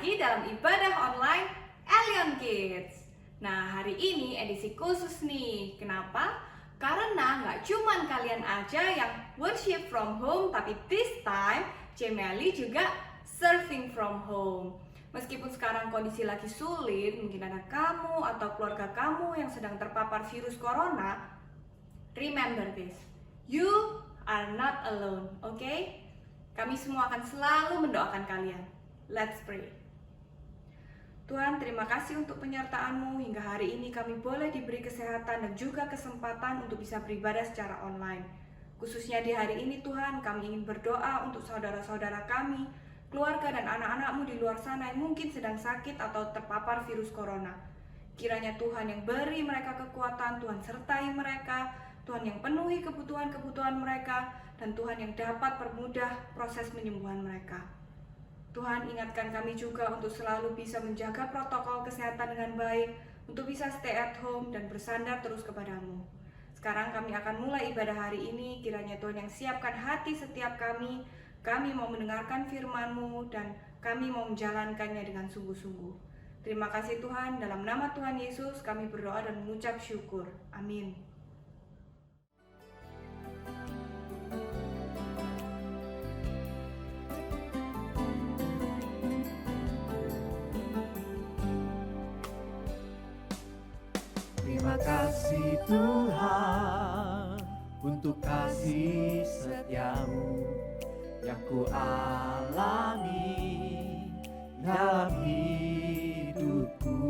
lagi dalam ibadah online Elion Kids. Nah, hari ini edisi khusus nih. Kenapa? Karena nggak cuman kalian aja yang worship from home, tapi this time Cemeli juga serving from home. Meskipun sekarang kondisi lagi sulit, mungkin ada kamu atau keluarga kamu yang sedang terpapar virus corona, remember this, you are not alone, okay? Kami semua akan selalu mendoakan kalian. Let's pray. Tuhan, terima kasih untuk penyertaan-Mu hingga hari ini kami boleh diberi kesehatan dan juga kesempatan untuk bisa beribadah secara online. Khususnya di hari ini Tuhan, kami ingin berdoa untuk saudara-saudara kami, keluarga dan anak-anak-Mu di luar sana yang mungkin sedang sakit atau terpapar virus corona. Kiranya Tuhan yang beri mereka kekuatan, Tuhan sertai mereka, Tuhan yang penuhi kebutuhan-kebutuhan mereka, dan Tuhan yang dapat permudah proses penyembuhan mereka. Tuhan, ingatkan kami juga untuk selalu bisa menjaga protokol kesehatan dengan baik, untuk bisa stay at home dan bersandar terus kepadamu. Sekarang kami akan mulai ibadah hari ini, kiranya Tuhan yang siapkan hati setiap kami mau mendengarkan firman-Mu dan kami mau menjalankannya dengan sungguh-sungguh. Terima kasih Tuhan, dalam nama Tuhan Yesus kami berdoa dan mengucap syukur. Amin. Terima kasih Tuhan untuk kasih setiamu yang ku alami dalam hidupku.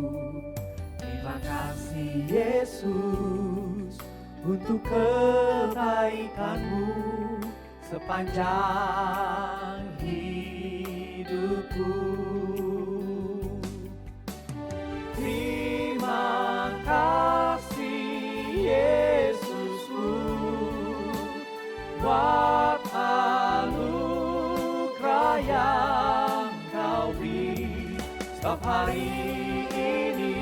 Terima kasih Yesus untuk kebaikanmu sepanjang hidupku. Terima kasih Yesusku buat anugerah yang Kau beri. Setiap hari ini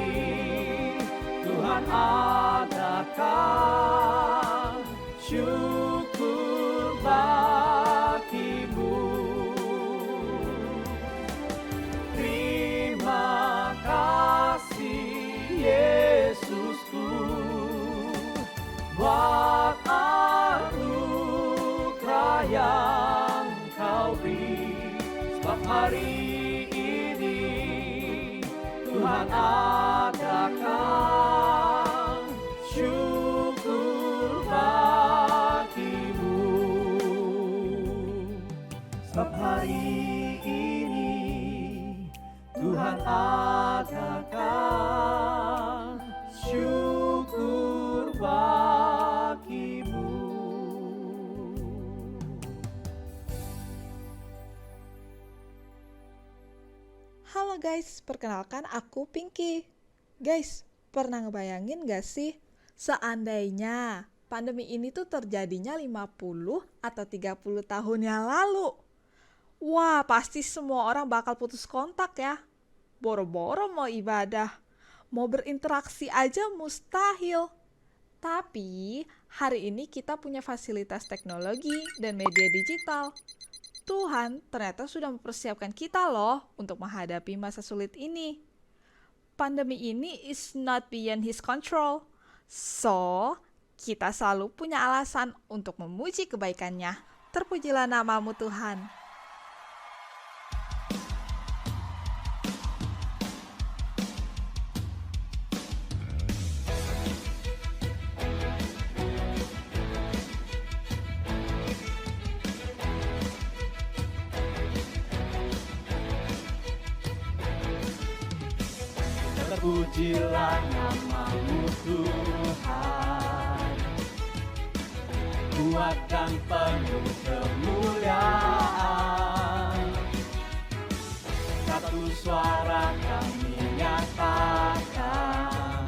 Tuhan adakan syukur bagimu. Terima kasih Yesusku buat anugerah yang Kau beri. Setiap hari ini Tuhan adakan syukur bagimu. Setiap hari ini Tuhan adakan syukur bagimu. Halo guys, perkenalkan aku Pinky. Guys, pernah ngebayangin gak sih seandainya pandemi ini tuh terjadinya 50 atau 30 tahun yang lalu? Wah, pasti semua orang bakal putus kontak ya. Boro-boro mau ibadah, mau berinteraksi aja mustahil. Tapi hari ini kita punya fasilitas teknologi dan media digital. Tuhan ternyata sudah mempersiapkan kita loh untuk menghadapi masa sulit ini. Pandemi ini is not beyond His control. So, kita selalu punya alasan untuk memuji kebaikan-Nya. Terpujilah nama-Mu Tuhan. Terpujilah nama-Mu Tuhan, kuat dan penuh kemuliaan. Satu suara kami nyatakan,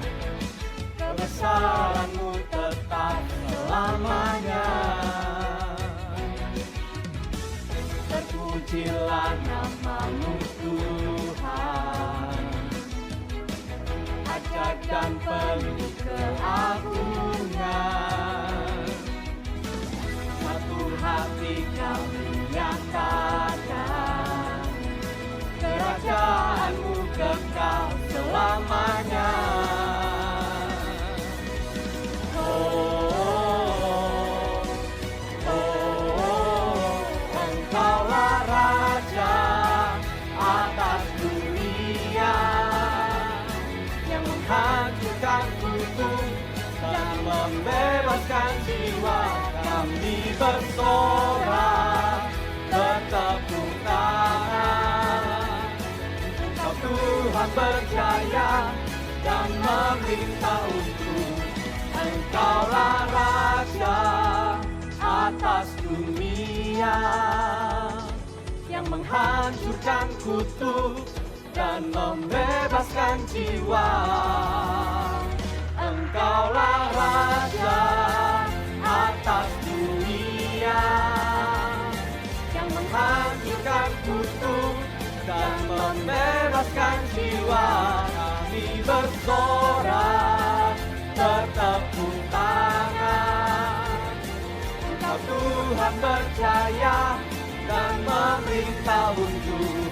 kebesaran-Mu tetap selamanya. Terpujilah nama-Mu Tuhan, ajaib dan penuh keagungan. Satu hati kami nyatakan, kerajaan membebaskan jiwa, kami bersorak, bertepuk tangan. Engkau Tuhan berjaya dan memerintah untuk, Engkaulah Raja atas dunia, yang menghancurkan kutuk dan membebaskan jiwa. Engkaulah Raja atas dunia, yang menghancurkan kutuk dan membebaskan jiwa. Kami bersorak, bertepuk tangan. Engkau Tuhan berjaya dan memerintah untuk,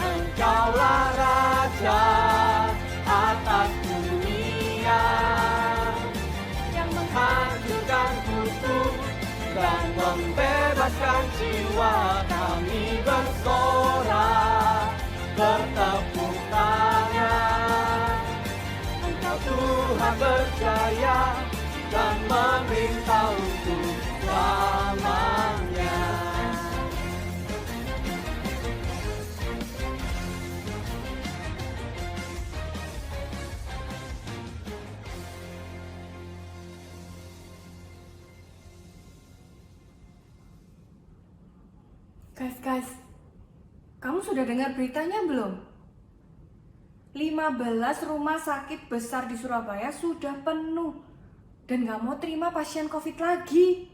Engkaulah Raja atas dunia, yang menghancurkan kutuk dan membebaskan jiwa. Kami bersorak, bertepuk tangan. Engkau Tuhan berjaya dan memerintah untuk selamanya. Guys, kamu sudah dengar beritanya belum? 15 rumah sakit besar di Surabaya sudah penuh dan gak mau terima pasien COVID lagi.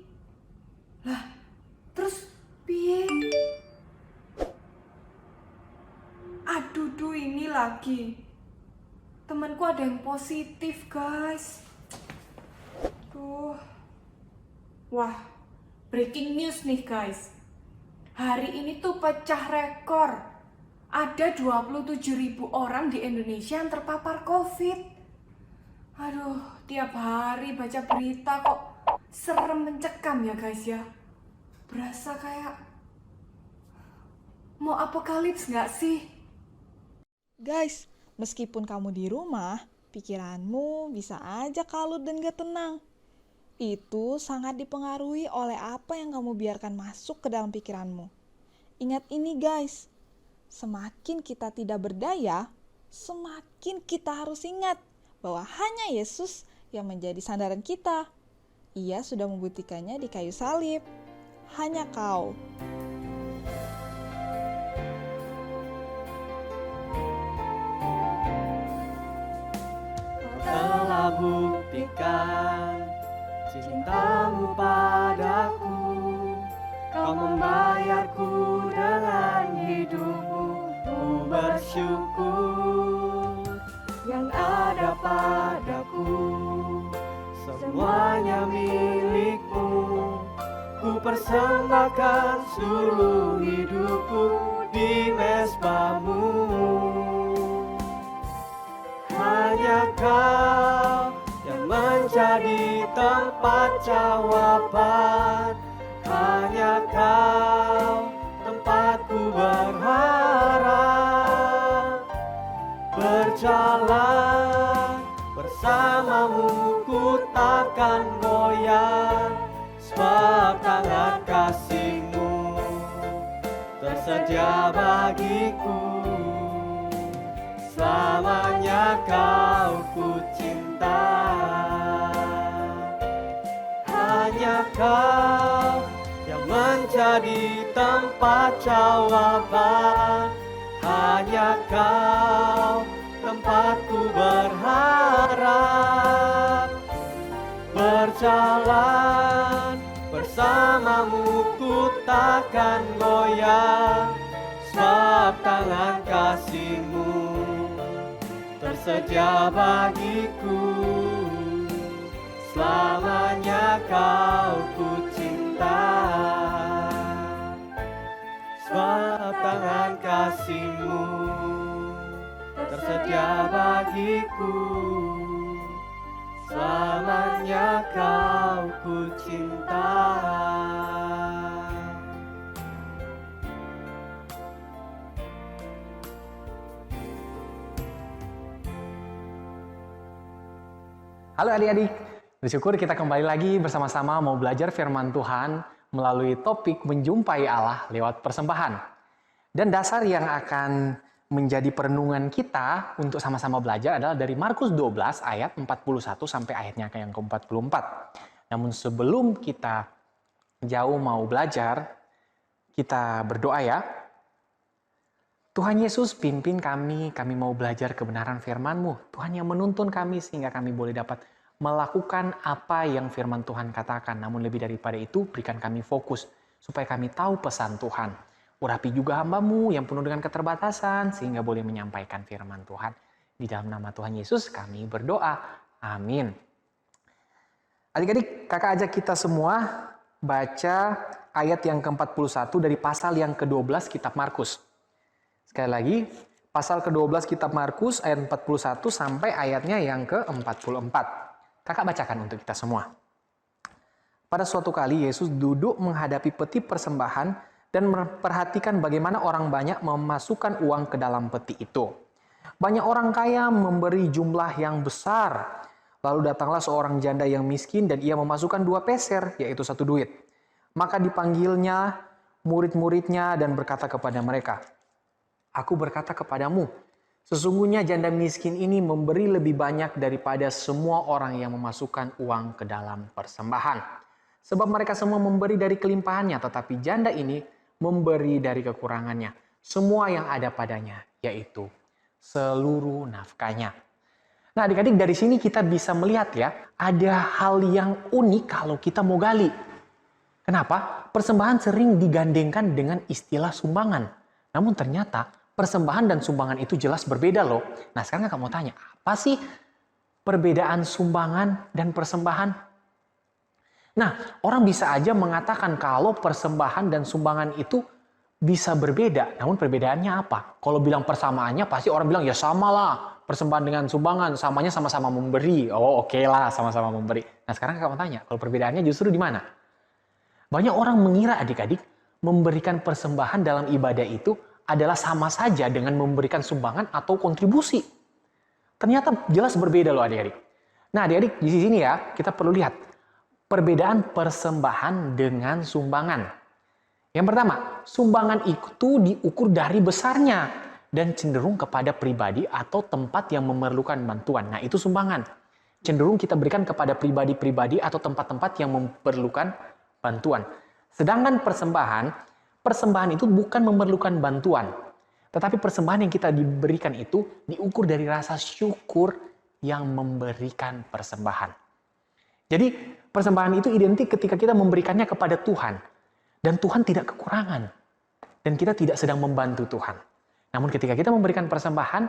Lah, terus piye? Aduh, ini lagi. Temanku ada yang positif, guys. Tuh. Wah, breaking news nih, guys. Hari ini tuh pecah rekor. Ada 27.000 orang di Indonesia yang terpapar COVID. Aduh, tiap hari baca berita kok serem mencekam ya guys ya. Berasa kayak mau apokalips nggak sih? Guys, meskipun kamu di rumah, pikiranmu bisa aja kalut dan gak tenang. Itu sangat dipengaruhi oleh apa yang kamu biarkan masuk ke dalam pikiranmu. Ingat ini guys, semakin kita tidak berdaya, semakin kita harus ingat bahwa hanya Yesus yang menjadi sandaran kita. Ia sudah membuktikannya di kayu salib. Hanya kau. Telah buktikan cintamu padaku, kau membayarku dengan hidupmu. Ku bersyukur yang ada padaku, semuanya milikmu. Ku persembahkan seluruh hidupku di mezbahmu. Hanya kau yang menjadi tempat jawaban, hanya kau tempatku berharap. Berjalan bersamamu ku takkan goyah, sebab tangan kasih-Mu tersedia bagiku. Selamanya kau ku cinta, hanya kau yang menjadi tempat jawaban, hanya kau tempatku berharap. Berjalan bersamamu ku takkan goyah, sebab tangan kasih-Mu tersedia bagiku. Selamanya kau ku cinta, sebab tangan kasih-Mu tersedia bagiku. Selamanya kau ku cinta. Halo adik-adik, Bersyukur kita kembali lagi bersama-sama mau belajar firman Tuhan melalui topik menjumpai Allah lewat persembahan. Dan dasar yang akan menjadi perenungan kita untuk sama-sama belajar adalah dari Markus 12 ayat 41 sampai ayatnya yang ke-44. Namun sebelum kita jauh mau belajar, kita berdoa ya. Tuhan Yesus, pimpin kami mau belajar kebenaran firman-Mu. Tuhan yang menuntun kami sehingga kami boleh dapat melakukan apa yang firman Tuhan katakan. Namun lebih daripada itu, berikan kami fokus supaya kami tahu pesan Tuhan. Urapi juga hamba-Mu yang penuh dengan keterbatasan sehingga boleh menyampaikan firman Tuhan. Di dalam nama Tuhan Yesus kami berdoa. Amin. Adik-adik, kakak ajak kita semua baca ayat yang ke-41 dari pasal yang ke-12 kitab Markus. Sekali lagi, pasal ke-12 kitab Markus ayat 41 sampai ayatnya yang ke-44. Kakak bacakan untuk kita semua. Pada suatu kali Yesus duduk menghadapi peti persembahan dan memperhatikan bagaimana orang banyak memasukkan uang ke dalam peti itu. Banyak orang kaya memberi jumlah yang besar. Lalu datanglah seorang janda yang miskin dan ia memasukkan 2 peser, yaitu 1 duit. Maka dipanggilnya murid-muridnya dan berkata kepada mereka, "Aku berkata kepadamu, sesungguhnya janda miskin ini memberi lebih banyak daripada semua orang yang memasukkan uang ke dalam persembahan. Sebab mereka semua memberi dari kelimpahannya, tetapi janda ini memberi dari kekurangannya. Semua yang ada padanya, yaitu seluruh nafkahnya." Nah adik-adik, dari sini kita bisa melihat ya, ada hal yang unik kalau kita mau gali. Kenapa? Persembahan sering digandengkan dengan istilah sumbangan. Namun ternyata persembahan dan sumbangan itu jelas berbeda loh. Nah sekarang kakak mau tanya, apa sih perbedaan sumbangan dan persembahan? Nah, orang bisa aja mengatakan kalau persembahan dan sumbangan itu bisa berbeda. Namun perbedaannya apa? Kalau bilang persamaannya pasti orang bilang ya sama lah. Persembahan dengan sumbangan, samanya sama-sama memberi. Oh oke lah, sama-sama memberi. Nah sekarang kakak mau tanya, kalau perbedaannya justru di mana? Banyak orang mengira adik-adik memberikan persembahan dalam ibadah itu adalah sama saja dengan memberikan sumbangan atau kontribusi. Ternyata jelas berbeda loh adik-adik. Nah adik-adik di sini ya kita perlu lihat perbedaan persembahan dengan sumbangan. Yang pertama, sumbangan itu diukur dari besarnya dan cenderung kepada pribadi atau tempat yang memerlukan bantuan. Nah itu sumbangan. Cenderung kita berikan kepada pribadi-pribadi atau tempat-tempat yang memerlukan bantuan. Sedangkan persembahan itu bukan memerlukan bantuan. Tetapi persembahan yang kita diberikan itu diukur dari rasa syukur yang memberikan persembahan. Jadi persembahan itu identik ketika kita memberikannya kepada Tuhan. Dan Tuhan tidak kekurangan. Dan kita tidak sedang membantu Tuhan. Namun ketika kita memberikan persembahan,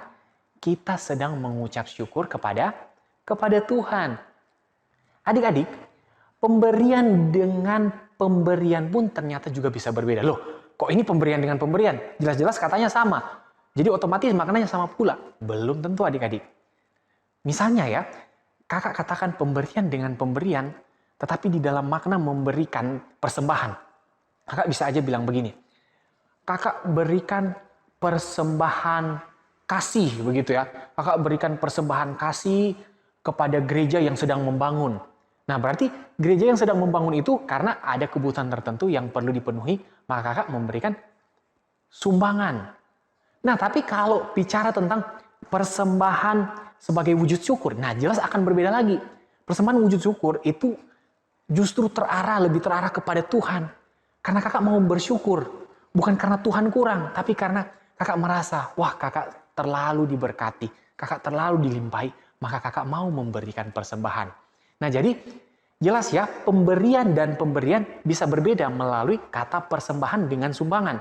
kita sedang mengucap syukur kepada Tuhan. Adik-adik, pemberian dengan pemberian pun ternyata juga bisa berbeda. Loh, kok ini pemberian dengan pemberian? Jelas-jelas katanya sama. Jadi otomatis maknanya sama pula. Belum tentu adik-adik. Misalnya ya, kakak katakan pemberian dengan pemberian, tetapi di dalam makna memberikan persembahan. Kakak bisa aja bilang begini, kakak berikan persembahan kasih, begitu ya. Kakak berikan persembahan kasih kepada gereja yang sedang membangun. Nah berarti gereja yang sedang membangun itu karena ada kebutuhan tertentu yang perlu dipenuhi, maka kakak memberikan sumbangan. Nah tapi kalau bicara tentang persembahan sebagai wujud syukur, nah jelas akan berbeda lagi. Persembahan wujud syukur itu justru lebih terarah kepada Tuhan. Karena kakak mau bersyukur, bukan karena Tuhan kurang, tapi karena kakak merasa, wah kakak terlalu diberkati, kakak terlalu dilimpahi, maka kakak mau memberikan persembahan. Nah jadi jelas ya, pemberian dan pemberian bisa berbeda melalui kata persembahan dengan sumbangan.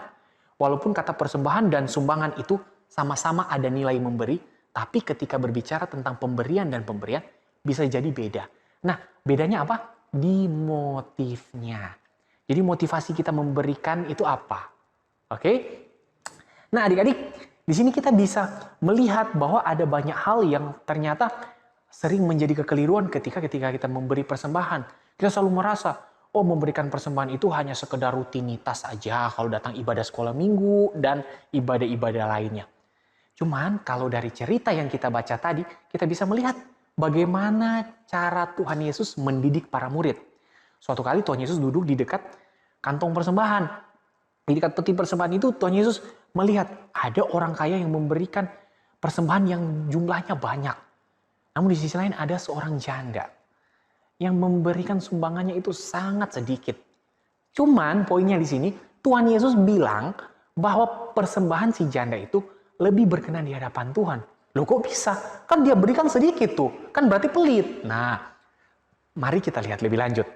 Walaupun kata persembahan dan sumbangan itu sama-sama ada nilai memberi, tapi ketika berbicara tentang pemberian dan pemberian bisa jadi beda. Nah bedanya apa? Di motifnya. Jadi motivasi kita memberikan itu apa? Oke? Nah adik-adik, di sini kita bisa melihat bahwa ada banyak hal yang ternyata sering menjadi kekeliruan ketika kita memberi persembahan. Kita selalu merasa, oh memberikan persembahan itu hanya sekedar rutinitas aja kalau datang ibadah sekolah minggu dan ibadah-ibadah lainnya. Cuman kalau dari cerita yang kita baca tadi, kita bisa melihat bagaimana cara Tuhan Yesus mendidik para murid. Suatu kali Tuhan Yesus duduk di dekat kantong persembahan. Di dekat peti persembahan itu Tuhan Yesus melihat ada orang kaya yang memberikan persembahan yang jumlahnya banyak. Namun di sisi lain ada seorang janda yang memberikan sumbangannya itu sangat sedikit. Cuman poinnya di sini Tuhan Yesus bilang bahwa persembahan si janda itu lebih berkenan di hadapan Tuhan. Loh kok bisa? Kan dia berikan sedikit tuh. Kan berarti pelit. Nah, mari kita lihat lebih lanjut.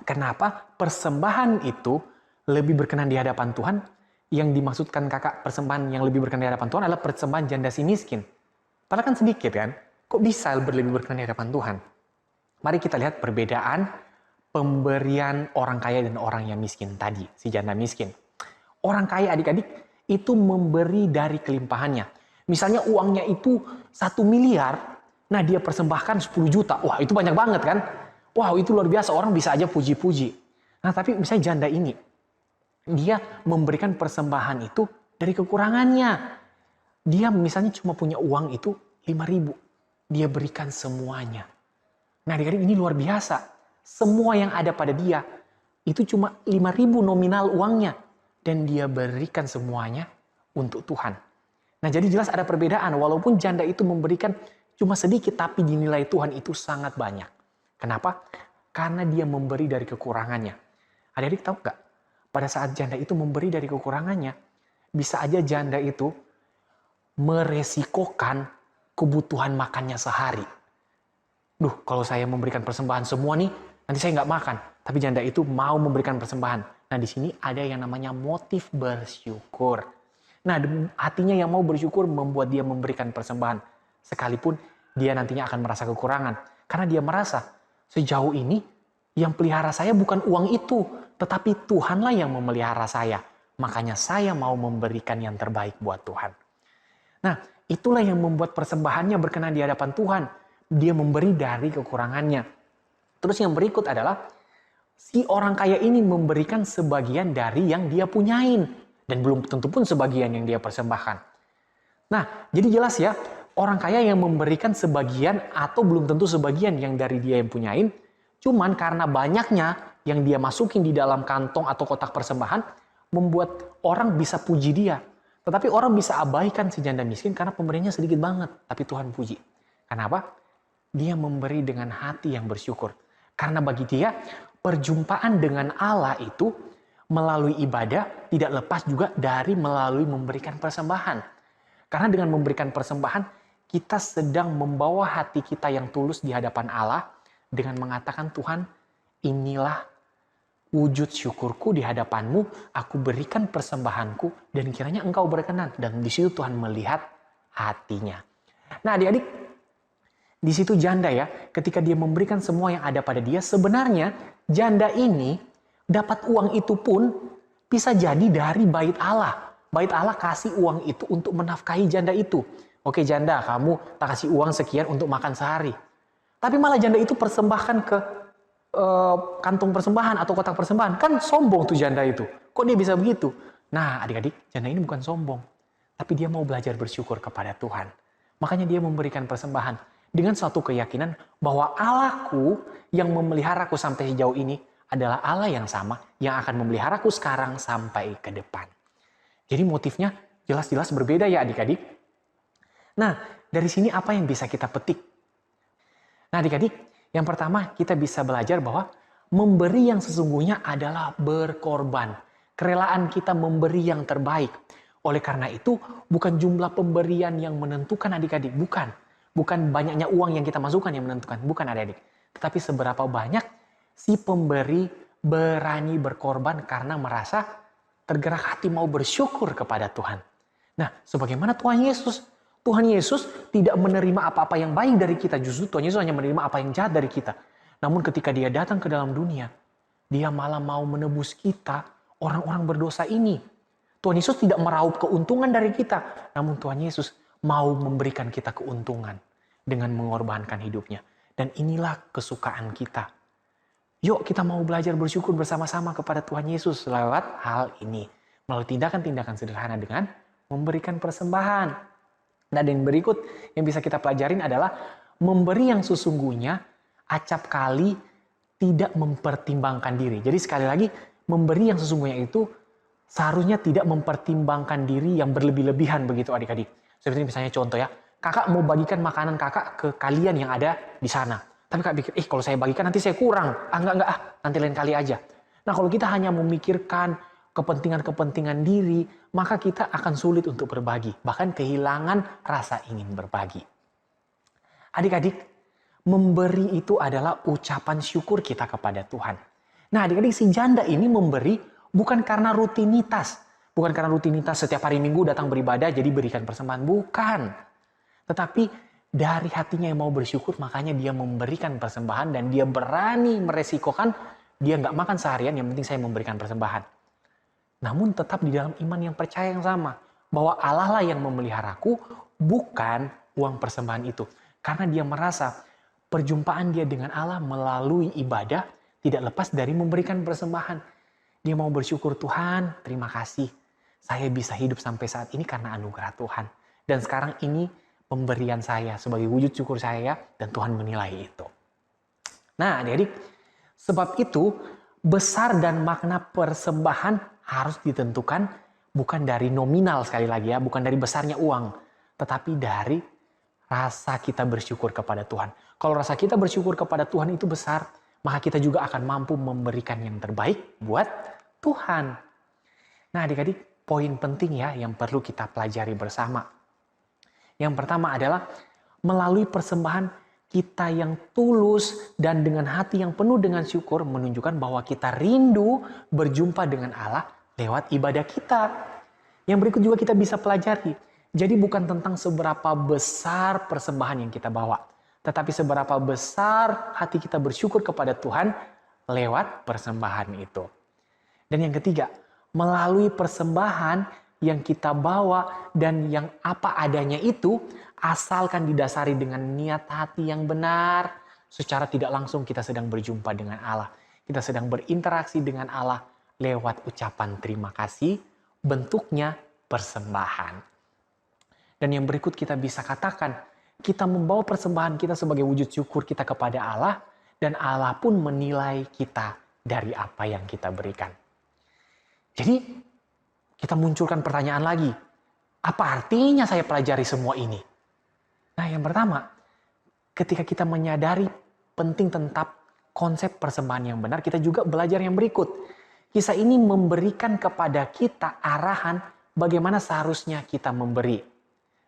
Kenapa persembahan itu lebih berkenan di hadapan Tuhan? Yang dimaksudkan kakak persembahan yang lebih berkenan di hadapan Tuhan adalah persembahan janda si miskin. Padahal kan sedikit kan? Kok bisa lebih berkenan di hadapan Tuhan? Mari kita lihat perbedaan pemberian orang kaya dan orang yang miskin tadi. Si janda miskin. Orang kaya adik-adik itu memberi dari kelimpahannya. Misalnya uangnya itu 1 miliar, nah dia persembahkan 10 juta. Wah itu banyak banget kan? Wah itu luar biasa, orang bisa aja puji-puji. Nah tapi misalnya janda ini, dia memberikan persembahan itu dari kekurangannya. Dia misalnya cuma punya uang itu 5.000. Dia berikan semuanya. Nah adik-adik ini luar biasa. Semua yang ada pada dia, itu cuma 5.000 nominal uangnya. Dan dia berikan semuanya untuk Tuhan. Nah jadi jelas ada perbedaan. Walaupun janda itu memberikan cuma sedikit, tapi dinilai Tuhan itu sangat banyak. Kenapa? Karena dia memberi dari kekurangannya. Adik-adik tahu nggak? Pada saat janda itu memberi dari kekurangannya, bisa aja janda itu meresikokan kebutuhan makannya sehari. Duh, kalau saya memberikan persembahan semua nih, nanti saya nggak makan. Tapi janda itu mau memberikan persembahan. Nah, di sini ada yang namanya motif bersyukur. Nah, hatinya yang mau bersyukur membuat dia memberikan persembahan. Sekalipun dia nantinya akan merasa kekurangan. Karena dia merasa, sejauh ini yang pelihara saya bukan uang itu, tetapi Tuhanlah yang memelihara saya. Makanya saya mau memberikan yang terbaik buat Tuhan. Nah, itulah yang membuat persembahannya berkenan di hadapan Tuhan. Dia memberi dari kekurangannya. Terus yang berikut adalah, si orang kaya ini memberikan sebagian dari yang dia punyain. Dan belum tentu pun sebagian yang dia persembahkan. Nah, jadi jelas ya, orang kaya yang memberikan sebagian atau belum tentu sebagian yang dari dia yang punyain, cuman karena banyaknya yang dia masukin di dalam kantong atau kotak persembahan, membuat orang bisa puji dia. Tetapi orang bisa abaikan si janda miskin karena pemberiannya sedikit banget. Tapi Tuhan puji. Kenapa? Dia memberi dengan hati yang bersyukur. Karena bagi dia, perjumpaan dengan Allah itu melalui ibadah tidak lepas juga dari melalui memberikan persembahan. Karena dengan memberikan persembahan, kita sedang membawa hati kita yang tulus di hadapan Allah dengan mengatakan, Tuhan, inilah wujud syukurku di hadapanmu, aku berikan persembahanku, dan kiranya engkau berkenan. Dan di situ Tuhan melihat hatinya. Nah adik-adik, di situ janda ya, ketika dia memberikan semua yang ada pada dia, sebenarnya janda ini dapat uang itu pun bisa jadi dari bait Allah. Bait Allah kasih uang itu untuk menafkahi janda itu. Oke janda, kamu tak kasih uang sekian untuk makan sehari. Tapi malah janda itu persembahkan ke kantong persembahan atau kotak persembahan. Kan sombong tuh janda itu. Kok dia bisa begitu? Nah adik-adik, janda ini bukan sombong. Tapi dia mau belajar bersyukur kepada Tuhan. Makanya dia memberikan persembahan. Dengan suatu keyakinan bahwa Allahku yang memeliharaku sampai sejauh ini adalah Allah yang sama yang akan memeliharaku sekarang sampai ke depan. Jadi motifnya jelas-jelas berbeda ya adik-adik. Nah, dari sini apa yang bisa kita petik? Nah adik-adik, yang pertama kita bisa belajar bahwa memberi yang sesungguhnya adalah berkorban. Kerelaan kita memberi yang terbaik. Oleh karena itu, bukan jumlah pemberian yang menentukan adik-adik. Bukan banyaknya uang yang kita masukkan yang menentukan. Bukan adik-adik. Tetapi seberapa banyak si pemberi berani berkorban karena merasa tergerak hati mau bersyukur kepada Tuhan. Nah, sebagaimana Tuhan Yesus. Tuhan Yesus tidak menerima apa-apa yang baik dari kita. Justru Tuhan Yesus hanya menerima apa yang jahat dari kita. Namun ketika dia datang ke dalam dunia, dia malah mau menebus kita, orang-orang berdosa ini. Tuhan Yesus tidak meraup keuntungan dari kita. Namun Tuhan Yesus mau memberikan kita keuntungan dengan mengorbankan hidupnya. Dan inilah kesukaan kita. Yuk kita mau belajar bersyukur bersama-sama kepada Tuhan Yesus lewat hal ini. Melalui tindakan-tindakan sederhana dengan memberikan persembahan. Nah, dan berikut yang bisa kita pelajarin adalah memberi yang sesungguhnya acap kali tidak mempertimbangkan diri. Jadi sekali lagi, memberi yang sesungguhnya itu seharusnya tidak mempertimbangkan diri yang berlebih-lebihan begitu adik-adik. Seperti misalnya contoh ya, kakak mau bagikan makanan kakak ke kalian yang ada di sana. Tapi kakak pikir, kalau saya bagikan nanti saya kurang. Enggak, nanti lain kali aja. Nah kalau kita hanya memikirkan kepentingan-kepentingan diri, maka kita akan sulit untuk berbagi. Bahkan kehilangan rasa ingin berbagi. Adik-adik, memberi itu adalah ucapan syukur kita kepada Tuhan. Nah adik-adik, si janda ini memberi bukan karena rutinitas. Bukan karena rutinitas setiap hari Minggu datang beribadah jadi berikan persembahan. Bukan. Tetapi dari hatinya yang mau bersyukur, makanya dia memberikan persembahan dan dia berani meresikokan dia nggak makan seharian, yang penting saya memberikan persembahan. Namun tetap di dalam iman yang percaya yang sama. Bahwa Allah lah yang memeliharaku, bukan uang persembahan itu. Karena dia merasa perjumpaan dia dengan Allah melalui ibadah tidak lepas dari memberikan persembahan. Dia mau bersyukur, Tuhan, terima kasih. Saya bisa hidup sampai saat ini karena anugerah Tuhan. Dan sekarang ini pemberian saya sebagai wujud syukur saya, dan Tuhan menilai itu. Nah adik-adik, sebab itu besar dan makna persembahan harus ditentukan bukan dari nominal sekali lagi ya, bukan dari besarnya uang, tetapi dari rasa kita bersyukur kepada Tuhan. Kalau rasa kita bersyukur kepada Tuhan itu besar, maka kita juga akan mampu memberikan yang terbaik buat Tuhan. Nah adik-adik, poin penting ya yang perlu kita pelajari bersama. Yang pertama adalah melalui persembahan kita yang tulus dan dengan hati yang penuh dengan syukur menunjukkan bahwa kita rindu berjumpa dengan Allah lewat ibadah kita. Yang berikut juga kita bisa pelajari. Jadi bukan tentang seberapa besar persembahan yang kita bawa, tetapi seberapa besar hati kita bersyukur kepada Tuhan lewat persembahan itu. Dan yang ketiga, melalui persembahan yang kita bawa dan yang apa adanya itu, asalkan didasari dengan niat hati yang benar, secara tidak langsung kita sedang berjumpa dengan Allah. Kita sedang berinteraksi dengan Allah lewat ucapan terima kasih, bentuknya persembahan. Dan yang berikut kita bisa katakan, kita membawa persembahan kita sebagai wujud syukur kita kepada Allah, dan Allah pun menilai kita dari apa yang kita berikan. Jadi kita munculkan pertanyaan lagi, apa artinya saya pelajari semua ini? Nah yang pertama, ketika kita menyadari penting tentang konsep persembahan yang benar, kita juga belajar yang berikut. Kisah ini memberikan kepada kita arahan bagaimana seharusnya kita memberi.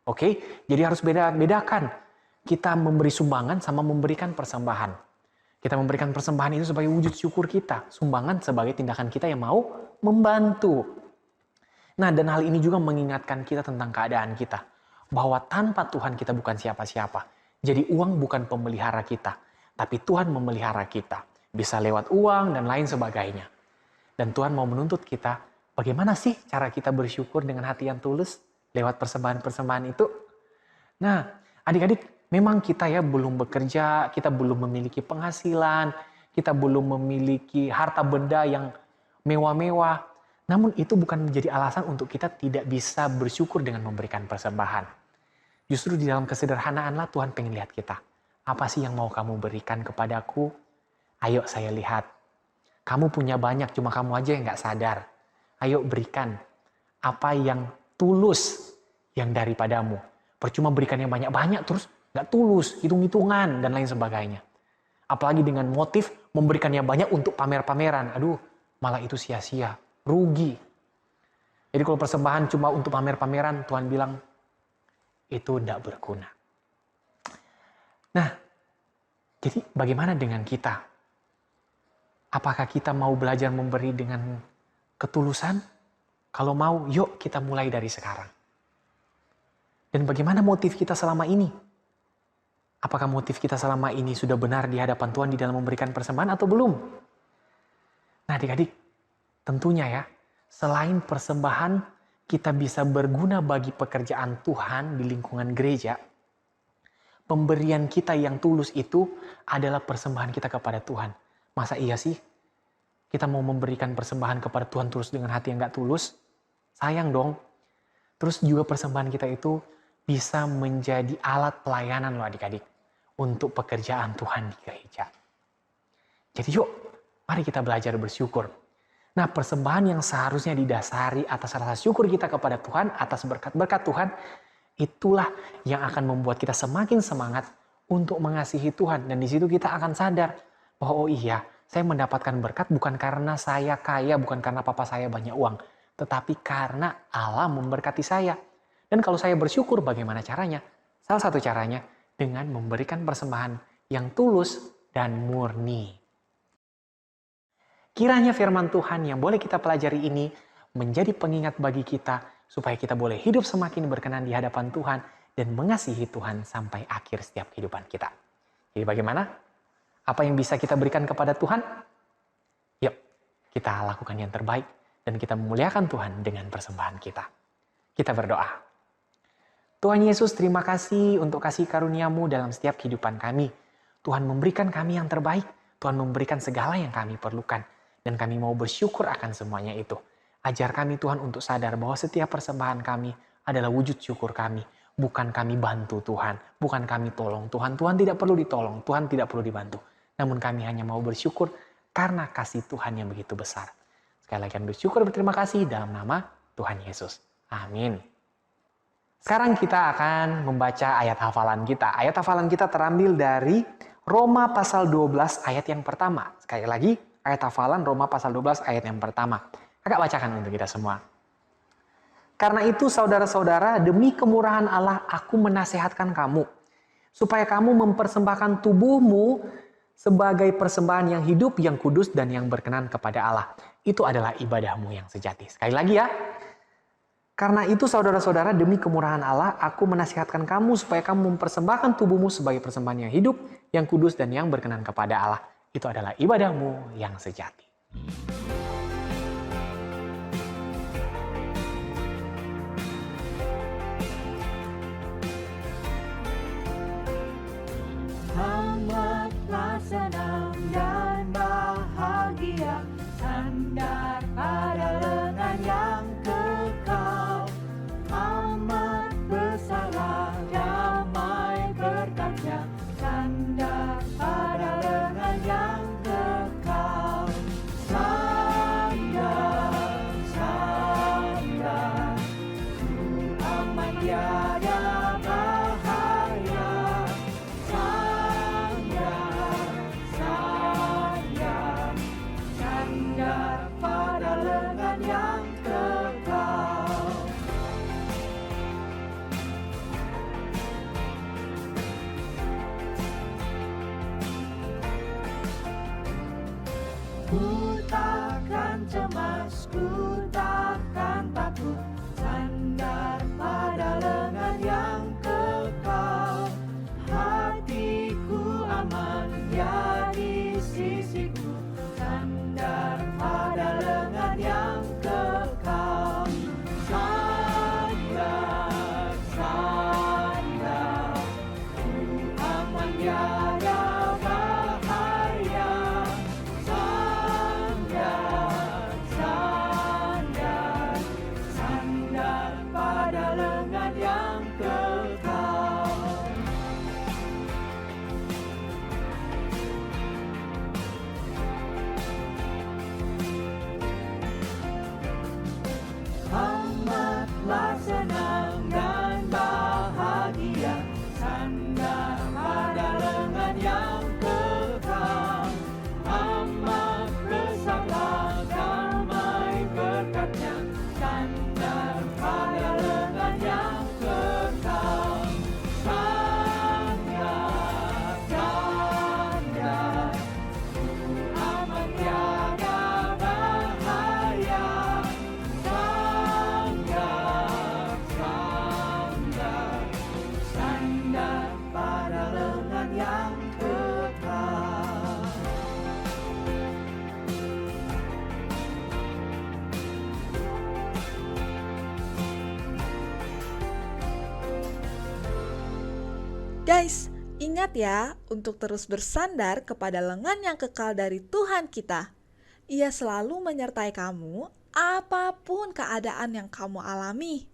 Oke, jadi harus bedakan. Kita memberi sumbangan sama memberikan persembahan. Kita memberikan persembahan itu sebagai wujud syukur kita. Sumbangan sebagai tindakan kita yang mau membantu. Nah, dan hal ini juga mengingatkan kita tentang keadaan kita. Bahwa tanpa Tuhan kita bukan siapa-siapa. Jadi uang bukan pemelihara kita. Tapi Tuhan memelihara kita. Bisa lewat uang dan lain sebagainya. Dan Tuhan mau menuntut kita, bagaimana sih cara kita bersyukur dengan hati yang tulus lewat persembahan-persembahan itu? Nah, adik-adik, memang kita ya belum bekerja, kita belum memiliki penghasilan, kita belum memiliki harta benda yang mewah-mewah. Namun itu bukan menjadi alasan untuk kita tidak bisa bersyukur dengan memberikan persembahan. Justru di dalam kesederhanaanlah Tuhan pengen lihat kita. Apa sih yang mau kamu berikan kepadaku? Ayo saya lihat. Kamu punya banyak, cuma kamu aja yang gak sadar. Ayo berikan apa yang tulus yang daripadamu. Percuma berikan yang banyak-banyak terus gak tulus, hitung-hitungan dan lain sebagainya. Apalagi dengan motif memberikan yang banyak untuk pamer-pameran. Aduh, malah itu sia-sia, rugi. Jadi kalau persembahan cuma untuk pamer-pameran, Tuhan bilang itu tidak berguna. Nah, jadi bagaimana dengan kita? Apakah kita mau belajar memberi dengan ketulusan? Kalau mau, yuk kita mulai dari sekarang. Dan bagaimana motif kita selama ini? Apakah motif kita selama ini sudah benar di hadapan Tuhan di dalam memberikan persembahan atau belum? Nah adik-adik, tentunya ya, selain persembahan kita bisa berguna bagi pekerjaan Tuhan di lingkungan gereja, pemberian kita yang tulus itu adalah persembahan kita kepada Tuhan. Masa iya sih kita mau memberikan persembahan kepada Tuhan terus dengan hati yang gak tulus? Sayang dong. Terus juga persembahan kita itu bisa menjadi alat pelayanan loh adik-adik. untuk pekerjaan Tuhan di gereja. Jadi yuk, mari kita belajar bersyukur. Nah, persembahan yang seharusnya didasari atas rasa syukur kita kepada Tuhan, atas berkat-berkat Tuhan, itulah yang akan membuat kita semakin semangat untuk mengasihi Tuhan. Dan di situ kita akan sadar bahwa oh iya, saya mendapatkan berkat bukan karena saya kaya, bukan karena papa saya banyak uang, tetapi karena Allah memberkati saya. Dan kalau saya bersyukur, bagaimana caranya? Salah satu caranya dengan memberikan persembahan yang tulus dan murni. Kiranya firman Tuhan yang boleh kita pelajari ini menjadi pengingat bagi kita supaya kita boleh hidup semakin berkenan di hadapan Tuhan dan mengasihi Tuhan sampai akhir setiap kehidupan kita. Jadi bagaimana? Apa yang bisa kita berikan kepada Tuhan? Yuk, kita lakukan yang terbaik dan kita memuliakan Tuhan dengan persembahan kita. Kita berdoa. Tuhan Yesus, terima kasih untuk kasih karunia-Mu dalam setiap kehidupan kami. Tuhan memberikan kami yang terbaik. Tuhan memberikan segala yang kami perlukan. Dan kami mau bersyukur akan semuanya itu. Ajar kami Tuhan untuk sadar bahwa setiap persembahan kami adalah wujud syukur kami. Bukan kami bantu Tuhan. Bukan kami tolong Tuhan. Tuhan tidak perlu ditolong. Tuhan tidak perlu dibantu. Namun kami hanya mau bersyukur karena kasih Tuhan yang begitu besar. Sekali lagi kami bersyukur berterima kasih dalam nama Tuhan Yesus. Amin. Sekarang kita akan membaca ayat hafalan kita. Ayat hafalan kita terambil dari Roma pasal 12 ayat yang pertama. Sekali lagi, ayat hafalan Roma pasal 12 ayat yang pertama. Kakak bacakan untuk kita semua. Karena itu saudara-saudara, demi kemurahan Allah aku menasehatkan kamu. Supaya kamu mempersembahkan tubuhmu sebagai persembahan yang hidup, yang kudus, dan yang berkenan kepada Allah. Itu adalah ibadahmu yang sejati. Sekali lagi ya. Karena itu saudara-saudara, demi kemurahan Allah aku menasihatkan kamu supaya kamu mempersembahkan tubuhmu sebagai persembahan yang hidup, yang kudus, dan yang berkenan kepada Allah. Itu adalah ibadahmu yang sejati. Amatlah senang dan bahagia, sandar pada lengan yang kekal. Amat besarlah damai berkatnya, sandar pada lengan yang kekal. Sandar, sandar, ku aman tiada bahaya. Sandar, sandar, sandar pada lengan yang kekal. Ku takkan cemas, ku takkan takut, sandar pada lengan yang kekal. Hatiku aman, dia di sisiku, sandar pada lengan yang kekal. Sandar, sandar, ku aman tiada bahaya. Sandar, sandar, sandar pada lengan yang kekal. Amatlah senang dan bahagia, sandar pada lengan yang kekal. Amat besarlah damai berkatnya, sandar pada lengan yang kekal. Sandar, sandar, ku aman tiada bahaya. Sandar, sandar, sandar pada lengan yang kekal. Guys, ingat ya untuk terus bersandar kepada lengan yang kekal dari Tuhan kita. Ia selalu menyertai kamu apapun keadaan yang kamu alami.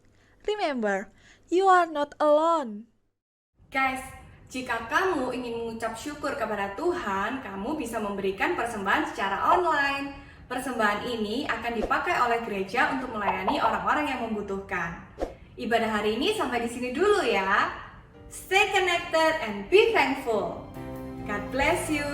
Remember, you are not alone. Guys, Jika kamu ingin mengucap syukur kepada Tuhan, kamu bisa memberikan persembahan secara online. Persembahan ini akan dipakai oleh gereja untuk melayani orang-orang yang membutuhkan. Ibadah hari ini sampai di sini dulu ya. Stay connected and be thankful. God bless you.